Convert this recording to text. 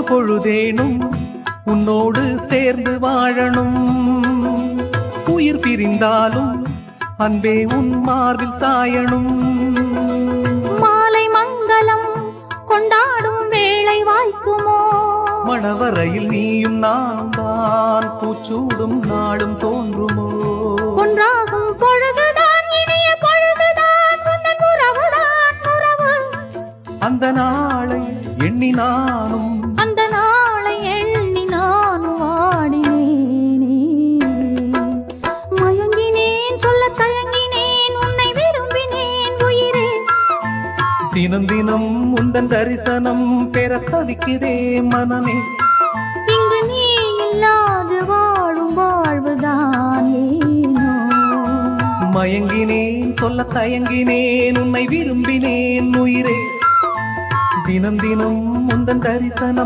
பொழுதேனும் உன்னோடு சேர்ந்து வாழணும். உயிர் பிரிந்தாலும் அன்பே உன் மார்பில் சாயணும். மாலை மங்களம் கொண்டாடும் வேளை வாய்க்குமோ? மணவரையில் நீயும் நான் தான் பூச்சூடும் நாளும் தோன்றுமோ? ஒன்றாகும் பொழுதுதான் இனிய பொழுதுதான் உந்தன் உறவுதான் உறவு. அந்த நாளை எண்ணி நானும் அந்த நாளை எண்ணி நானும் வாடினேனே. மயங்கினேன் சொல்ல தயங்கினேன் உன்னை விரும்பினேன் உயிரே. தினம் தினம் உந்தன் தரிசனம் பெற தவிக்கிறே மனமே. இங்கு நீ இல்லாது வாழும் வாழ்வுதான் ஏனோ? மயங்கினேன் சொல்ல தயங்கினேன் உன்னை விரும்பினேன் உயிரே. தினம் தினம் உந்தன் தரிசனம்